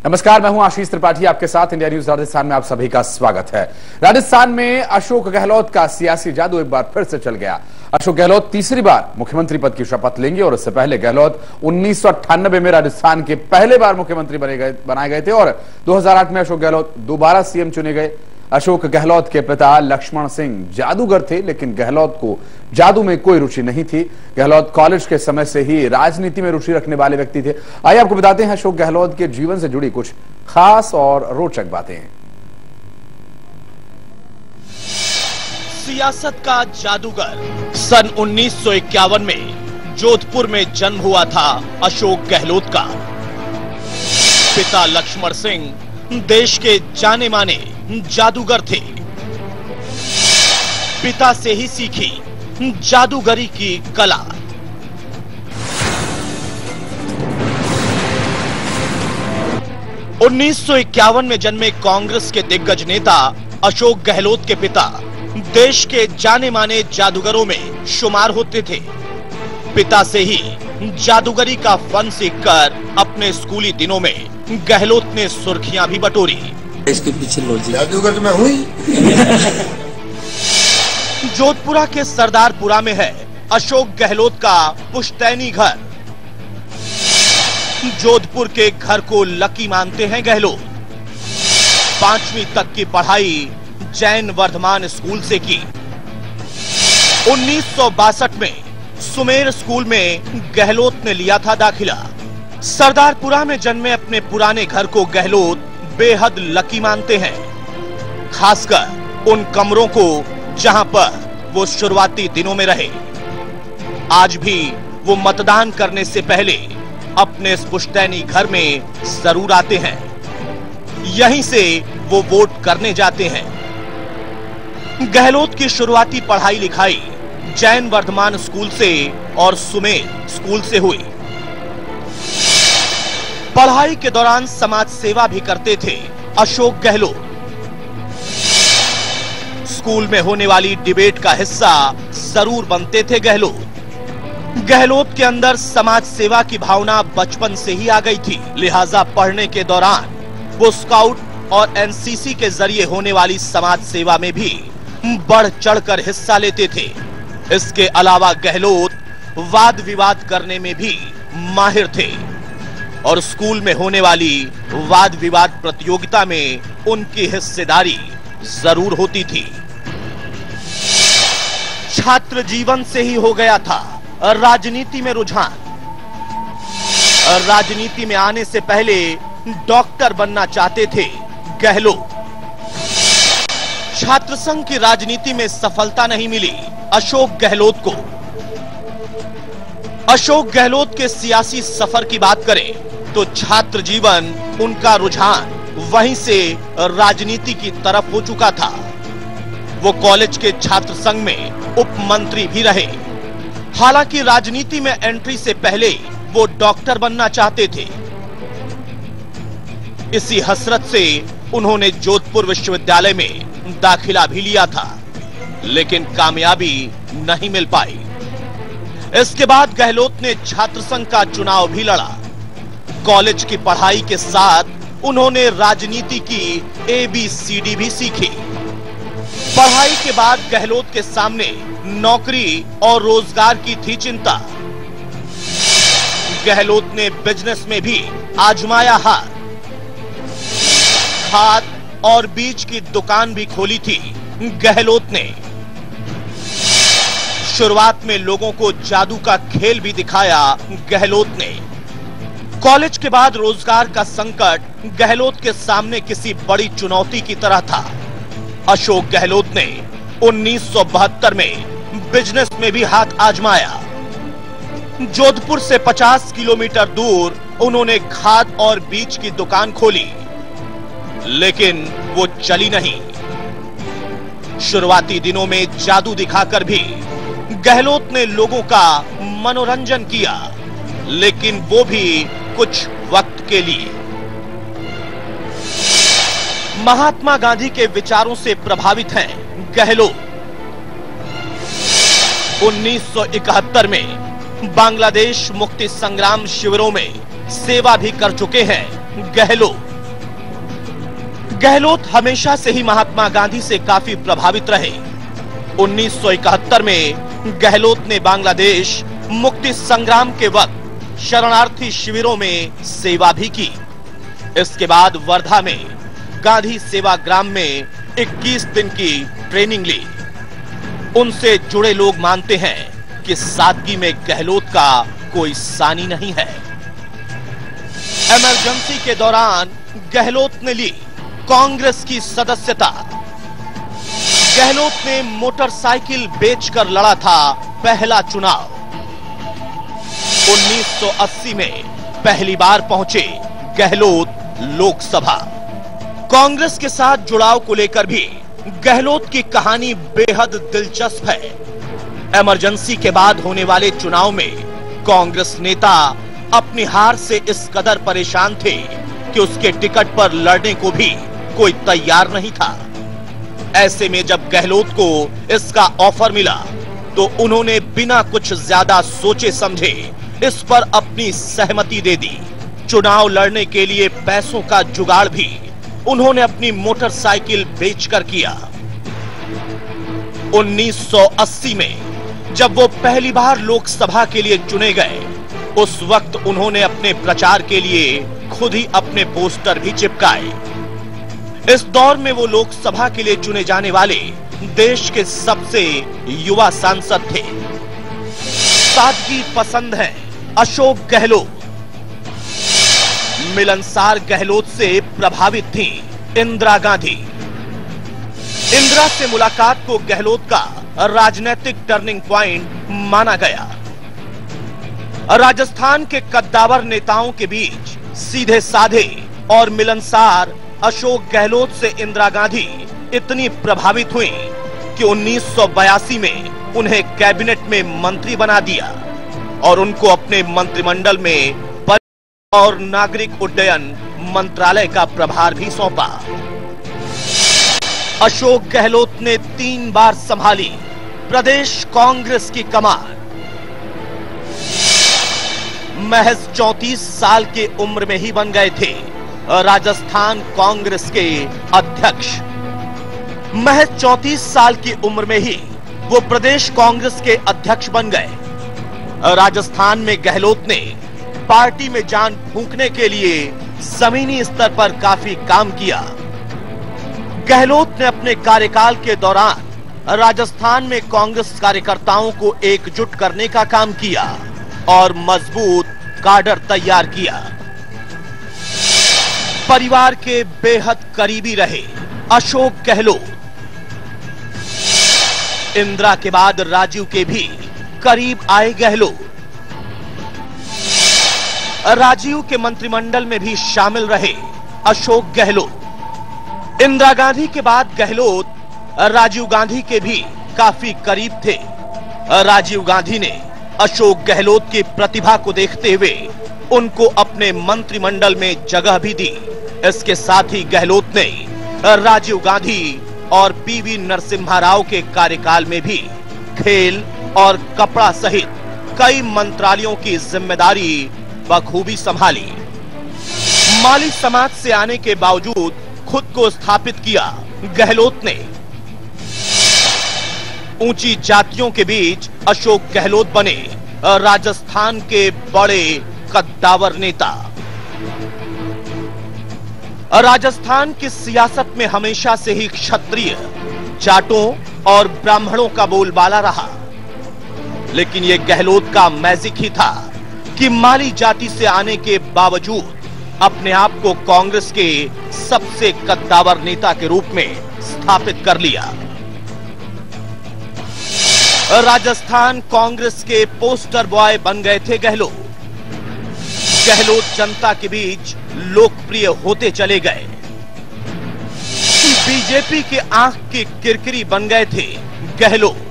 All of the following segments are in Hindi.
नमस्कार, मैं हूं आशीष त्रिपाठी, आपके साथ इंडिया न्यूज राजस्थान में आप सभी का स्वागत है। राजस्थान में अशोक गहलोत का सियासी जादू एक बार फिर से चल गया। अशोक गहलोत तीसरी बार मुख्यमंत्री पद की शपथ लेंगे और इससे पहले गहलोत 1998 में राजस्थान के पहले बार मुख्यमंत्री बनाए गए थे और 2008 में अशोक गहलोत दोबारा सीएम चुने गए। अशोक गहलोत के पिता लक्ष्मण सिंह जादूगर थे, लेकिन गहलोत को जादू में कोई रुचि नहीं थी। गहलोत कॉलेज के समय से ही राजनीति में रुचि रखने वाले व्यक्ति थे। आइए आपको बताते हैं अशोक गहलोत के जीवन से जुड़ी कुछ खास और रोचक बातें। सियासत का जादूगर। सन 1951 में जोधपुर में जन्म हुआ था अशोक गहलोत का। पिता लक्ष्मण सिंह देश के जाने माने जादूगर थे। पिता से ही सीखी जादूगरी की कला। उन्नीस में जन्मे कांग्रेस के दिग्गज नेता अशोक गहलोत के पिता देश के जाने माने जादूगरों में शुमार होते थे। पिता से ही जादूगरी का फन सीखकर अपने स्कूली दिनों में गहलोत ने सुर्खियां भी बटोरी। इसके पीछे लॉजिक जादूगर मैं हुई। जोधपुरा के सरदारपुरा में है अशोक गहलोत का पुश्तैनी घर। जोधपुर के घर को लकी मानते हैं गहलोत। 5वीं तक की पढ़ाई जैन वर्धमान स्कूल से की। 1962 में सुमेर स्कूल में गहलोत ने लिया था दाखिला। सरदारपुरा में जन्मे अपने पुराने घर को गहलोत बेहद लकी मानते हैं, खासकर उन कमरों को जहां पर वो शुरुआती दिनों में रहे। आज भी वो मतदान करने से पहले अपने इस पुश्तैनी घर में जरूर आते हैं। यहीं से वो वोट करने जाते हैं। गहलोत की शुरुआती पढ़ाई लिखाई जैन वर्धमान स्कूल से और सुमेर स्कूल से हुई। पढ़ाई के दौरान समाज सेवा भी करते थे अशोक गहलोत। स्कूल में होने वाली डिबेट का हिस्सा जरूर बनते थे गहलोत। गहलोत के अंदर समाज सेवा की भावना बचपन से ही आ गई थी, लिहाजा पढ़ने के दौरान वो स्काउट और एनसीसी के जरिए होने वाली समाज सेवा में भी बढ़ चढ़कर हिस्सा लेते थे। इसके अलावा गहलोत वाद विवाद करने में भी माहिर थे और स्कूल में होने वाली वाद विवाद प्रतियोगिता में उनकी हिस्सेदारी जरूर होती थी। छात्र जीवन से ही हो गया था राजनीति में रुझान। राजनीति में आने से पहले डॉक्टर बनना चाहते थे गहलोत। छात्र संघ की राजनीति में सफलता नहीं मिली अशोक गहलोत को। अशोक गहलोत के सियासी सफर की बात करें तो छात्र जीवन उनका रुझान वहीं से राजनीति की तरफ हो चुका था। वो कॉलेज के छात्र संघ में उप मंत्री भी रहे। हालांकि राजनीति में एंट्री से पहले वो डॉक्टर बनना चाहते थे। इसी हसरत से उन्होंने जोधपुर विश्वविद्यालय में दाखिला भी लिया था, लेकिन कामयाबी नहीं मिल पाई। इसके बाद गहलोत ने छात्र संघ का चुनाव भी लड़ा। कॉलेज की पढ़ाई के साथ उन्होंने राजनीति की ABCD भी सीखी। पढ़ाई के बाद गहलोत के सामने नौकरी और रोजगार की थी चिंता। गहलोत ने बिजनेस में भी आजमाया हाथ। खाद और बीज की दुकान भी खोली थी गहलोत ने। शुरुआत में लोगों को जादू का खेल भी दिखाया गहलोत ने। कॉलेज के बाद रोजगार का संकट गहलोत के सामने किसी बड़ी चुनौती की तरह था। अशोक गहलोत ने 1972 में बिजनेस में भी हाथ आजमाया। जोधपुर से 50 किलोमीटर दूर उन्होंने खाद और बीज की दुकान खोली, लेकिन वो चली नहीं। शुरुआती दिनों में जादू दिखाकर भी गहलोत ने लोगों का मनोरंजन किया, लेकिन वो भी कुछ वक्त के लिए। महात्मा गांधी के विचारों से प्रभावित हैं गहलोत। 1971 में बांग्लादेश मुक्ति संग्राम शिविरों में सेवा भी कर चुके हैं गहलोत। गहलोत हमेशा से ही महात्मा गांधी से काफी प्रभावित रहे। 1971 में गहलोत ने बांग्लादेश मुक्ति संग्राम के वक्त शरणार्थी शिविरों में सेवा भी की। इसके बाद वर्धा में गांधी सेवाग्राम में 21 दिन की ट्रेनिंग ली। उनसे जुड़े लोग मानते हैं कि सादगी में गहलोत का कोई सानी नहीं है। इमरजेंसी के दौरान गहलोत ने ली कांग्रेस की सदस्यता। गहलोत ने मोटरसाइकिल बेचकर लड़ा था पहला चुनाव। 1980 में पहली बार पहुंचे गहलोत लोकसभा। कांग्रेस के साथ जुड़ाव को लेकर भी गहलोत की कहानी बेहद दिलचस्प है। इमरजेंसी के बाद होने वाले चुनाव में कांग्रेस नेता अपनी हार से इस कदर परेशान थे कि उसके टिकट पर लड़ने को भी कोई तैयार नहीं था। ऐसे में जब गहलोत को इसका ऑफर मिला तो उन्होंने बिना कुछ ज्यादा सोचे समझे इस पर अपनी सहमति दे दी। चुनाव लड़ने के लिए पैसों का जुगाड़ भी उन्होंने अपनी मोटरसाइकिल बेचकर किया। 1980 में जब वो पहली बार लोकसभा के लिए चुने गए, उस वक्त उन्होंने अपने प्रचार के लिए खुद ही अपने पोस्टर भी चिपकाए। इस दौर में वो लोकसभा के लिए चुने जाने वाले देश के सबसे युवा सांसद थे। सादगी पसंद है अशोक गहलोत। मिलनसार गहलोत से प्रभावित थी इंदिरा गांधी। इंदिरा से मुलाकात को गहलोत का राजनीतिक टर्निंग पॉइंट माना गया। राजस्थान के कद्दावर नेताओं के बीच सीधे साधे और मिलनसार अशोक गहलोत से इंदिरा गांधी इतनी प्रभावित हुई कि 1982 में उन्हें कैबिनेट में मंत्री बना दिया और उनको अपने मंत्रिमंडल में और नागरिक उड्डयन मंत्रालय का प्रभार भी सौंपा। अशोक गहलोत ने 3 बार संभाली प्रदेश कांग्रेस की कमान। महज 34 साल की उम्र में ही बन गए थे राजस्थान कांग्रेस के अध्यक्ष। महज 34 साल की उम्र में ही वो प्रदेश कांग्रेस के अध्यक्ष बन गए। राजस्थान में गहलोत ने पार्टी में जान फूंकने के लिए जमीनी स्तर पर काफी काम किया। गहलोत ने अपने कार्यकाल के दौरान राजस्थान में कांग्रेस कार्यकर्ताओं को एकजुट करने का काम किया और मजबूत काडर तैयार किया। परिवार के बेहद करीबी रहे अशोक गहलोत। इंदिरा के बाद राजीव के भी करीब आए गहलोत। राजीव के मंत्रिमंडल में भी शामिल रहे अशोक गहलोत। इंदिरा गांधी के बाद गहलोत राजीव गांधी के भी काफी करीब थे। राजीव गांधी ने अशोक गहलोत की प्रतिभा को देखते हुए उनको अपने मंत्रिमंडल में जगह भी दी। इसके साथ ही गहलोत ने राजीव गांधी और पीवी नरसिम्हा राव के कार्यकाल में भी खेल और कपड़ा सहित कई मंत्रालयों की जिम्मेदारी बखूबी संभाली। माली समाज से आने के बावजूद खुद को स्थापित किया गहलोत ने। ऊंची जातियों के बीच अशोक गहलोत बने राजस्थान के बड़े कद्दावर नेता। राजस्थान की सियासत में हमेशा से ही क्षत्रिय, जाटों और ब्राह्मणों का बोलबाला रहा, लेकिन यह गहलोत का मैजिक ही था कि माली जाति से आने के बावजूद अपने आप को कांग्रेस के सबसे कद्दावर नेता के रूप में स्थापित कर लिया। राजस्थान कांग्रेस के पोस्टर बॉय बन गए थे गहलोत। गहलोत जनता के बीच लोकप्रिय होते चले गए। बीजेपी के आंख की किरकिरी बन गए थे गहलोत।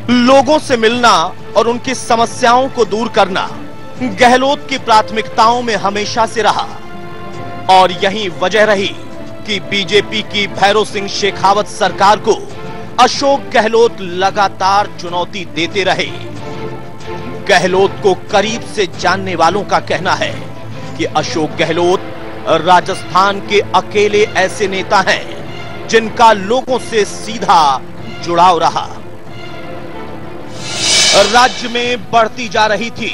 लोगों से मिलना और उनकी समस्याओं को दूर करना गहलोत की प्राथमिकताओं में हमेशा से रहा और यही वजह रही कि बीजेपी की भैरव सिंह शेखावत सरकार को अशोक गहलोत लगातार चुनौती देते रहे। गहलोत को करीब से जानने वालों का कहना है कि अशोक गहलोत राजस्थान के अकेले ऐसे नेता हैं जिनका लोगों से सीधा जुड़ाव रहा। राज्य में बढ़ती जा रही थी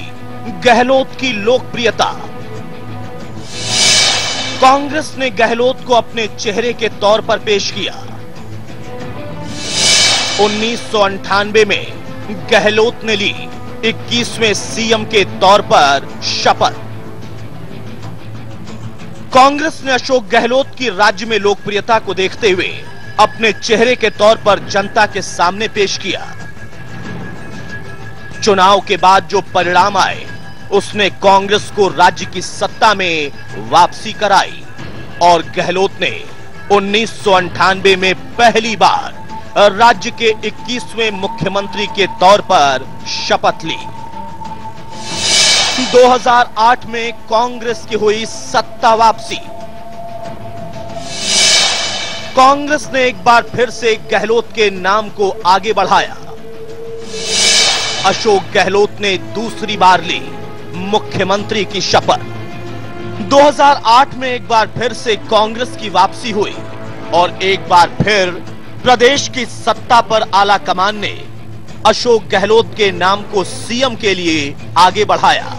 गहलोत की लोकप्रियता। कांग्रेस ने गहलोत को अपने चेहरे के तौर पर पेश किया। 1998 में गहलोत ने ली 21वें सीएम के तौर पर शपथ। कांग्रेस ने अशोक गहलोत की राज्य में लोकप्रियता को देखते हुए अपने चेहरे के तौर पर जनता के सामने पेश किया। चुनाव के बाद जो परिणाम आए उसने कांग्रेस को राज्य की सत्ता में वापसी कराई और गहलोत ने 1998 में पहली बार राज्य के 21वें मुख्यमंत्री के तौर पर शपथ ली। 2008 में कांग्रेस की हुई सत्ता वापसी। कांग्रेस ने एक बार फिर से गहलोत के नाम को आगे बढ़ाया। अशोक गहलोत ने दूसरी बार ली मुख्यमंत्री की शपथ। 2008 में एक बार फिर से कांग्रेस की वापसी हुई और एक बार फिर प्रदेश की सत्ता पर आला कमान ने अशोक गहलोत के नाम को सीएम के लिए आगे बढ़ाया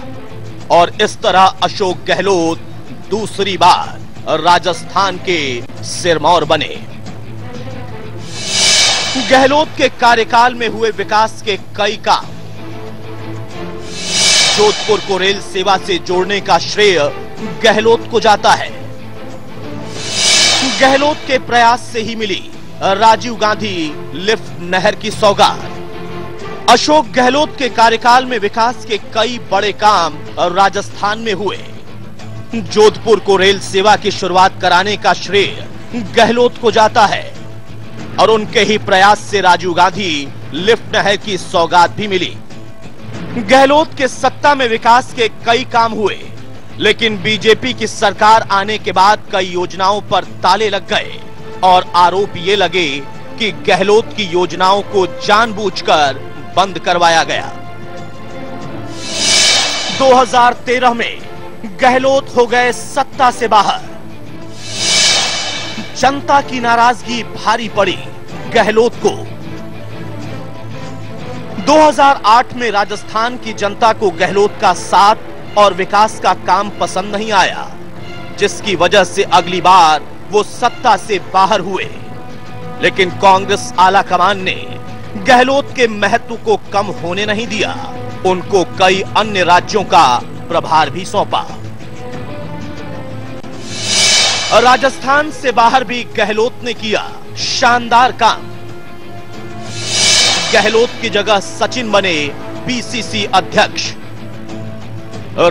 और इस तरह अशोक गहलोत दूसरी बार राजस्थान के सिरमौर बने। गहलोत के कार्यकाल में हुए विकास के कई काम। जोधपुर को रेल सेवा से जोड़ने का श्रेय गहलोत को जाता है। गहलोत के प्रयास से ही मिली राजीव गांधी लिफ्ट नहर की सौगात। अशोक गहलोत के कार्यकाल में विकास के कई बड़े काम राजस्थान में हुए। जोधपुर को रेल सेवा की शुरुआत कराने का श्रेय गहलोत को जाता है और उनके ही प्रयास से राजीव गांधी लिफ्ट नहर की सौगात भी मिली। गहलोत के सत्ता में विकास के कई काम हुए, लेकिन बीजेपी की सरकार आने के बाद कई योजनाओं पर ताले लग गए और आरोप ये लगे कि गहलोत की योजनाओं को जानबूझकर बंद करवाया गया। 2013 में गहलोत हो गए सत्ता से बाहर। जनता की नाराजगी भारी पड़ी गहलोत को। 2008 में राजस्थान की जनता को गहलोत का साथ और विकास का काम पसंद नहीं आया, जिसकी वजह से अगली बार वो सत्ता से बाहर हुए। लेकिन कांग्रेस आला कमान ने गहलोत के महत्व को कम होने नहीं दिया, उनको कई अन्य राज्यों का प्रभार भी सौंपा। राजस्थान से बाहर भी गहलोत ने किया शानदार काम। गहलोत की जगह सचिन बने पीसीसी अध्यक्ष।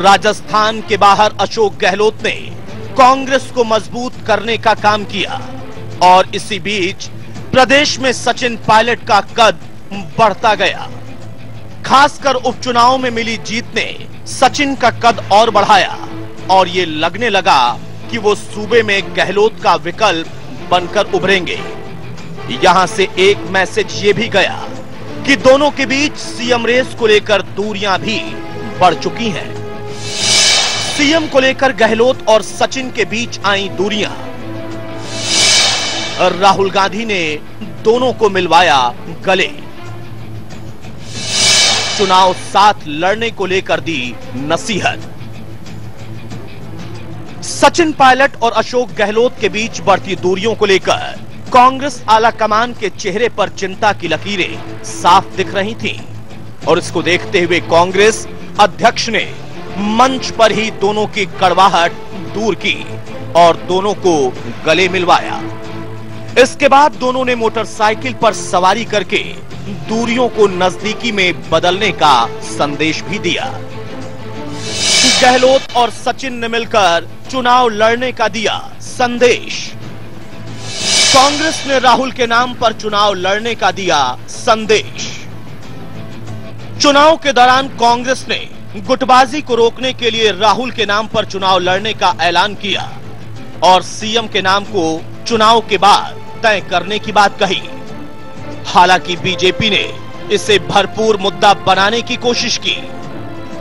राजस्थान के बाहर अशोक गहलोत ने कांग्रेस को मजबूत करने का काम किया और इसी बीच प्रदेश में सचिन पायलट का कद बढ़ता गया। खासकर उपचुनाव में मिली जीत ने सचिन का कद और बढ़ाया और ये लगने लगा कि वो सूबे में गहलोत का विकल्प बनकर उभरेंगे। यहां से एक मैसेज ये भी गया कि दोनों के बीच सीएम रेस को लेकर दूरियां भी बढ़ चुकी हैं। सीएम को लेकर गहलोत और सचिन के बीच आई दूरियां। राहुल गांधी ने दोनों को मिलवाया गले। चुनाव साथ लड़ने को लेकर दी नसीहत। सचिन पायलट और अशोक गहलोत के बीच बढ़ती दूरियों को लेकर कांग्रेस आला कमान के चेहरे पर चिंता की लकीरें साफ दिख रही थीं और इसको देखते हुए कांग्रेस अध्यक्ष ने मंच पर ही दोनों की कड़वाहट दूर की और दोनों को गले मिलवाया। इसके बाद दोनों ने मोटरसाइकिल पर सवारी करके दूरियों को नजदीकी में बदलने का संदेश भी दिया। गहलोत और सचिन ने मिलकर चुनाव लड़ने का दिया संदेश। कांग्रेस ने राहुल के नाम पर चुनाव लड़ने का दिया संदेश। चुनाव के दौरान कांग्रेस ने गुटबाजी को रोकने के लिए राहुल के नाम पर चुनाव लड़ने का ऐलान किया और सीएम के नाम को चुनाव के बाद तय करने की बात कही। हालांकि बीजेपी ने इसे भरपूर मुद्दा बनाने की कोशिश की।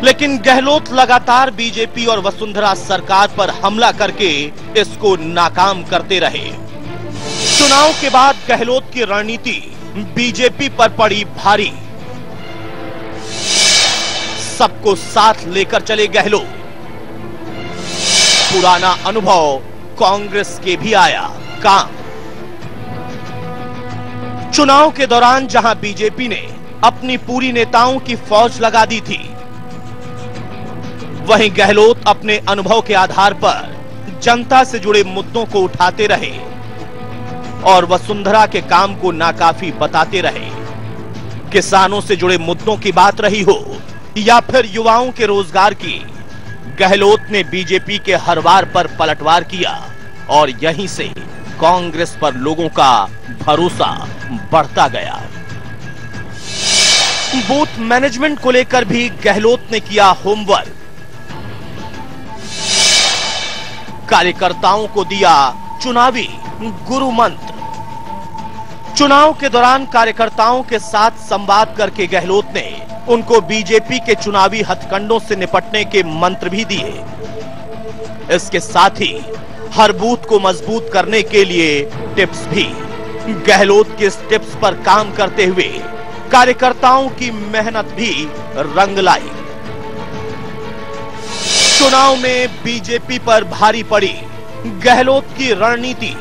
लेकिन गहलोत लगातार बीजेपी और वसुंधरा सरकार पर हमला करके इसको नाकाम करते रहे। चुनाव के बाद गहलोत की रणनीति बीजेपी पर पड़ी भारी। सबको साथ लेकर चले गहलोत। पुराना अनुभव कांग्रेस के भी आया काम। चुनाव के दौरान जहां बीजेपी ने अपनी पूरी नेताओं की फौज लगा दी थी, वहीं गहलोत अपने अनुभव के आधार पर जनता से जुड़े मुद्दों को उठाते रहे और वसुंधरा के काम को नाकाफी बताते रहे। किसानों से जुड़े मुद्दों की बात रही हो या फिर युवाओं के रोजगार की, गहलोत ने बीजेपी के हर वार पर पलटवार किया और यहीं से कांग्रेस पर लोगों का भरोसा बढ़ता गया। बूथ मैनेजमेंट को लेकर भी गहलोत ने किया होमवर्क। कार्यकर्ताओं को दिया चुनावी गुरु मंत्र। चुनाव के दौरान कार्यकर्ताओं के साथ संवाद करके गहलोत ने उनको बीजेपी के चुनावी हथकंडों से निपटने के मंत्र भी दिए। इसके साथ ही हर बूथ को मजबूत करने के लिए टिप्स भी। गहलोत के इस टिप्स पर काम करते हुए कार्यकर्ताओं की मेहनत भी रंग लाई। चुनाव में बीजेपी पर भारी पड़ी गहलोत की रणनीति।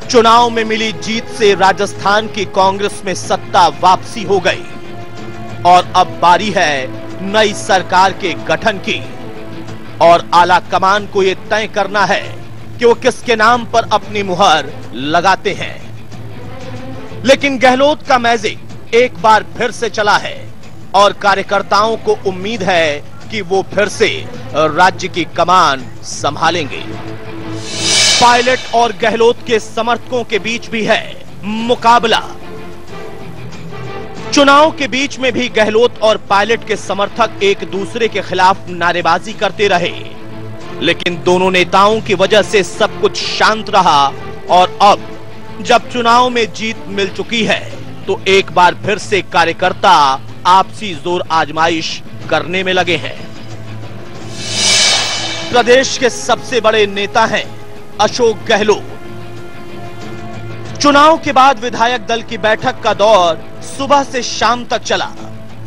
चुनाव में मिली जीत से राजस्थान की कांग्रेस में सत्ता वापसी हो गई और अब बारी है नई सरकार के गठन की और आला कमान को यह तय करना है कि वो किसके नाम पर अपनी मुहर लगाते हैं। लेकिन गहलोत का मैजिक एक बार फिर से चला है और कार्यकर्ताओं को उम्मीद है कि वो फिर से राज्य की कमान संभालेंगे। पायलट और गहलोत के समर्थकों के बीच भी है मुकाबला। चुनाव के बीच में भी गहलोत और पायलट के समर्थक एक दूसरे के खिलाफ नारेबाजी करते रहे, लेकिन दोनों नेताओं की वजह से सब कुछ शांत रहा और अब जब चुनाव में जीत मिल चुकी है तो एक बार फिर से कार्यकर्ता आपसी जोर आजमाइश करने में लगे हैं। प्रदेश के सबसे बड़े नेता हैं अशोक गहलोत। चुनाव के बाद विधायक दल की बैठक का दौर सुबह से शाम तक चला,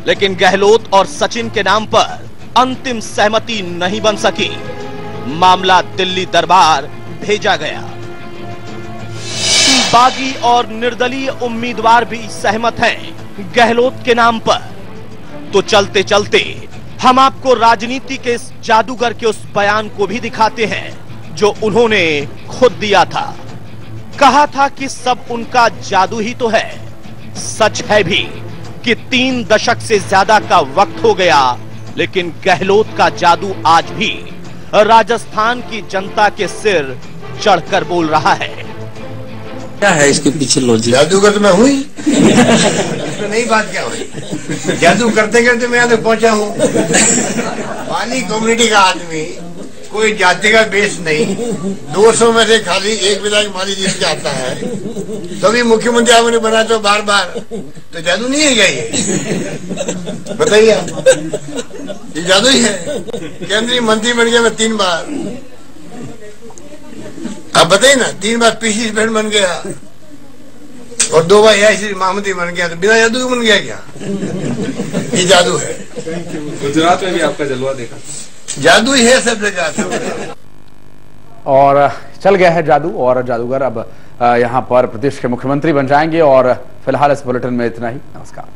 लेकिन गहलोत और सचिन के नाम पर अंतिम सहमति नहीं बन सकी। मामला दिल्ली दरबार भेजा गया। बागी और निर्दलीय उम्मीदवार भी सहमत हैं गहलोत के नाम पर। तो चलते चलते हम आपको राजनीति के इस जादूगर के उस बयान को भी दिखाते हैं जो उन्होंने खुद दिया था। कहा था कि सब उनका जादू ही तो है। सच है भी कि 3 दशक से ज्यादा का वक्त हो गया, लेकिन गहलोत का जादू आज भी राजस्थान की जनता के सिर चढ़कर बोल रहा है। क्या है इसके पीछे लॉजिक? जादूगर तो मैं हुई। तो नई बात क्या हुई? जादू करते करते मैं यहाँ तक पहुंचा हूँ। पानी कम्युनिटी का आदमी, कोई जाति का बेस नहीं, 200 में से खाली एक विधायक माली जीत के आता है, तभी मुख्यमंत्री आपने बना तो बार बार, तो जादू नहीं है क्या ये? बताइए, ये जादू ही है। केंद्रीय मंत्री बन गया मैं 3 बार। अब बताइए ना, 3 बार पीसी प्रेसिडेंट बन गया और 2 बार एआईसी महामंत्री बन गया, तो बिना जादू बन गया क्या? ये जादू है। गुजरात में भी आपका जलवा देखा, जादू ही है सब जगह। और चल गया है जादू, और जादूगर अब यहाँ पर प्रदेश के मुख्यमंत्री बन जाएंगे। और फिलहाल इस बुलेटिन में इतना ही। नमस्कार।